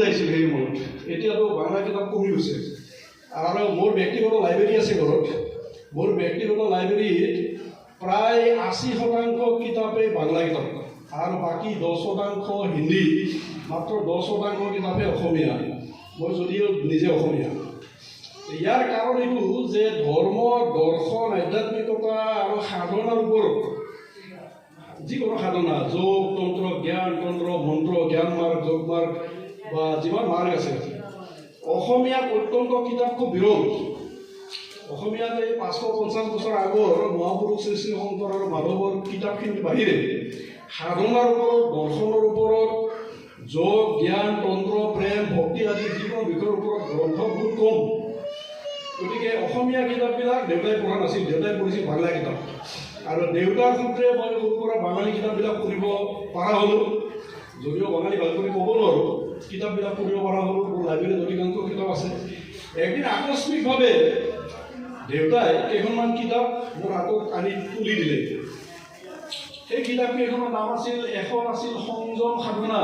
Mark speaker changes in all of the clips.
Speaker 1: আহিছিল সেই সময়ত। এতিয়াতো বাংলা কিতাপ কমি গৈছে। আৰু মোৰ ব্যক্তিগত লাইব্ৰেৰী আছে ঘৰত। মোৰ ব্যক্তিগত লাইব্ৰেৰীত প্ৰায় 80% কিতাপেই বাংলা কিতাপ, আৰু বাকী 10% হিন্দী, মাত্ৰ 10% কিতাপে অসমীয়া। মই যদিও নিজে অসমীয়া। ইয়াৰ কাৰণ এইটো যে ধৰ্ম, দৰ্শন, আধ্যাত্মিকতা আৰু সাধনাৰ ওপৰত, যিকোনো সাধনা, যোগ, তন্ত্ৰ, জ্ঞান, তন্ত্ৰ, মন্ত্ৰ, জ্ঞান মাৰ্গ, যোগ মাৰ্গ বা যিমান মাৰ্গ আছে, অসমীয়াত অত্যন্ত কিতাপ খুব বিৰল। অসমীয়াত এই 550 বছৰ আগৰ মহাপুৰুষ শ্ৰী শ্ৰী শংকৰ আৰু মাধৱৰ কিতাপখিনিৰ বাহিৰে সাধনাৰ ওপৰত, দৰ্শনৰ ওপৰত, যোগ, জ্ঞান, তন্ত্ৰ, প্ৰেম, ভক্তি আদি যিকোনো বিষয়ৰ ওপৰত গ্ৰন্থ বহুত কম। গতিকে অসমীয়া কিতাপবিলাক দেউতাই পঢ়া নাছিল, দেউতাই পঢ়িছিল বাংলা কিতাপ। আৰু দেউতাৰ সূত্ৰে মই সৰুৰ পৰা বাঙালী কিতাপবিলাক পঢ়িব পৰা হ'লোঁ। যদিও বাঙালী ভাল কৰি ক'ব নোৱাৰোঁ, কিতাপবিলাক পঢ়িব পৰা হ'লোঁ। মোৰ লাইব্ৰেৰীত অধিকাংশ কিতাপ আছে। একদিন আকস্মিকভাৱে দেউতাই কেইখনমান কিতাপ মোৰ হাতত আনি তুলি দিলে। সেই কিতাপকেইখনৰ নাম আছিল, এখন আছিল সংযম সাধনা,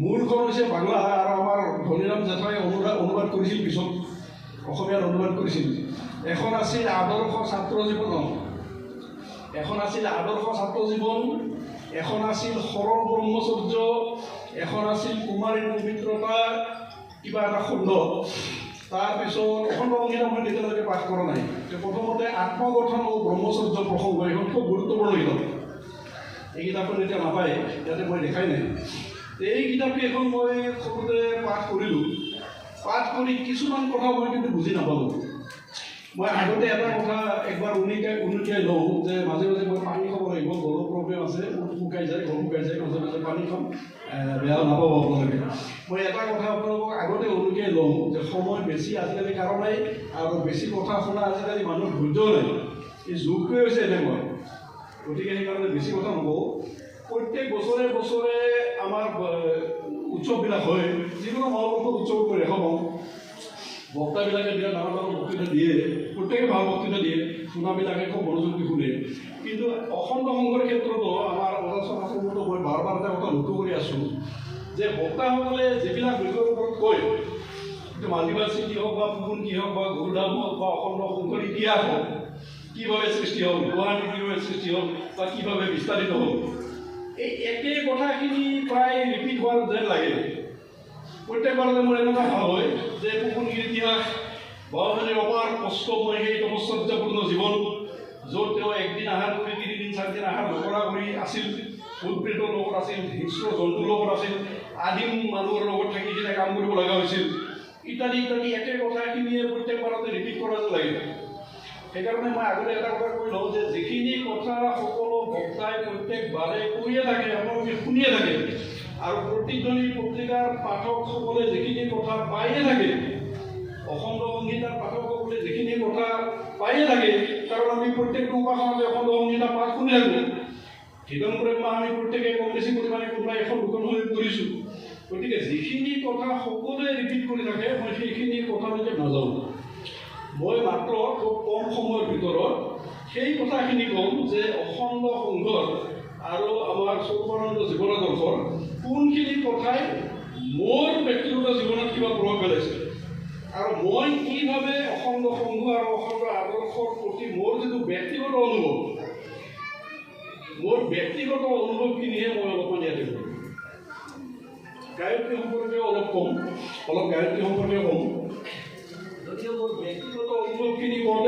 Speaker 1: মূলখন হৈছে বাংলা, আৰু আমাৰ ধনীৰাম জেঠাই অনুবাদ কৰিছিল, পিছত অসমীয়াত অনুবাদ কৰিছিল। এখন আছিল আদৰ্শ ছাত্ৰ জীৱন, এখন আছিল আদৰ্শ ছাত্ৰ জীৱন, এখন আছিল শৰণ ব্ৰহ্মচৰ্য, এখন আছিল কুমাৰীৰ পবিত্ৰতা, কিবা এটা খণ্ড। তাৰপিছত অখণ্ড সংগীতা মই এতিয়ালৈকে পাঠ কৰা নাই। প্ৰথমতে আত্মগঠন আৰু ব্ৰহ্মচৰ্য প্ৰসংগ, এইখন খুব গুৰুত্বপূৰ্ণ কিতাপ। এই কিতাপখন এতিয়া নাপায়, ইয়াতে মই দেখাই নাই। এই কিতাপকেইখন মই সৰুতে পাঠ কৰিলোঁ। পাঠ কৰি কিছুমান কথা মই কিন্তু বুজি নাপালোঁ। মই আগতে এটা কথা একবাৰ উনুকিয়াই লওঁ যে মাজে মাজে মই পানী খাব লাগিব, গলৰ প্ৰব্লেম আছে, শুকাই যায়, গল শুকাই যায়, মাজে মাজে পানী খাম, বেয়া নাপাব আপোনালোকে। মই এটা কথা আপোনালোকক আগতে উনুকিয়াই লওঁ যে সময় বেছি আজিকালি কাৰো নাই, আৰু বেছি কথা শুনা আজিকালি মানুহৰ ধৈৰ্য নাই। এই যুগটোৱে হৈছে এনেকুৱা। গতিকে সেইকাৰণে বেছি কথা নকওঁ। প্ৰত্যেক বছৰে বছৰে আমাৰ উৎসৱবিলাক হয়, যিকোনো মহাপুৰুষৰ উৎসৱ কৰি দেখা পাওঁ। বক্তাবিলাকে বিৰাট ডাঙৰ ডাঙৰ বক্তৃতা দিয়ে, প্ৰত্যেকে ভাল বক্তৃতা দিয়ে, শুনাবিলাকে খুব মনোযোগ দি শুনে। কিন্তু অখণ্ড সংঘৰ ক্ষেত্ৰতো আমাৰ অৰুণাচল অসমতো মই বাৰ বাৰ এটা কথা লক্ষ্য কৰি আছোঁ যে বক্তাসকলে যিবিলাক বিষয়ৰ ওপৰত কয়, কিন্তু মাল্টিভাৰ্চ চিটি হওক বা পুগুণকি হওক বা গুৰুধাম হওক বা অখণ্ড সংঘৰ ইতিহাস হওক, কিভাৱে সৃষ্টি হ'ল, গুৱাহাটী কিভাৱে সৃষ্টি হ'ল বা কিভাৱে বিস্তাৰিত হ'ল, এই একেই কথাখিনি প্ৰায় ৰিপিট হোৱাৰ যেন লাগে। প্ৰত্যেকবাৰতে মোৰ এনেকুৱা ভাৱ হয় যে পুগুণকিৰ ইতিহাস, বাবাজীৰ অপাৰ কষ্টময় সেই তপস্যৰ্যপূৰ্ণ জীৱন, য'ত তেওঁ একদিন আহাৰ কৰি 3 দিন 4 দিন আহাৰ নকৰা কৰি আছিল, ভূত-প্ৰেতৰ লগত আছিল, হিংস্ৰ জন্তুৰ লগত আছিল, আদিম মানুহৰ লগত থাকি কিনে কাম কৰিব লগা হৈছিল, ইত্যাদি ইত্যাদি একে কথাখিনিয়ে প্ৰত্যেকবাৰতে ৰিপিট কৰা যেন লাগে। সেইকাৰণে মই আগতে এটা কথা কৈ লওঁ যে যিখিনি কথা সকলো বক্তাই প্ৰত্যেকবাৰে কৈয়ে থাকে, আপোনালোকে শুনিয়ে থাকে, আৰু প্ৰতিধ্বনি পত্ৰিকাৰ পাঠকসকলে যিখিনি কথা পায়ে থাকে, অখণ্ড সংগীতাৰ পাঠকসকলে যিখিনি কথা পায়ে থাকে, কাৰণ আমি প্ৰত্যেকটো উপাসনাতে অখণ্ড সংগীতা পাঠ শুনি থাকোঁ। কীৰ্তন প্ৰেম আমি প্ৰত্যেকে কম বেছি পৰিমাণে কোনোবাই এখন দুখন হৈ পঢ়িছোঁ। গতিকে যিখিনি কথা সকলোৱে ৰিপিট কৰি থাকে, মই সেইখিনি কথালৈকে নাযাওঁ। মই মাত্ৰ খুব কম সময়ৰ ভিতৰত সেই কথাখিনি ক'ম যে অখণ্ড সংঘৰ আৰু আমাৰ স্বৰূপানন্দ জীৱনাদৰ্শৰ কোনখিনি কথাই মোৰ ব্যক্তিগত জীৱনত কিবা প্ৰভাৱ পেলাইছে, আৰু মই কিভাৱে অখণ্ড সংঘ আৰু অখণ্ড আদৰ্শৰ প্ৰতি মোৰ যিটো ব্যক্তিগত অনুভৱ, মোৰ ব্যক্তিগত অনুভৱখিনিহে মই অলপমান ইয়াতে কৰিম। গায়ত্ৰী সম্পৰ্কে অলপ গায়ত্ৰী সম্পৰ্কে ক'ম। যদিও মোৰ ব্যক্তিগত অনুভৱখিনি কম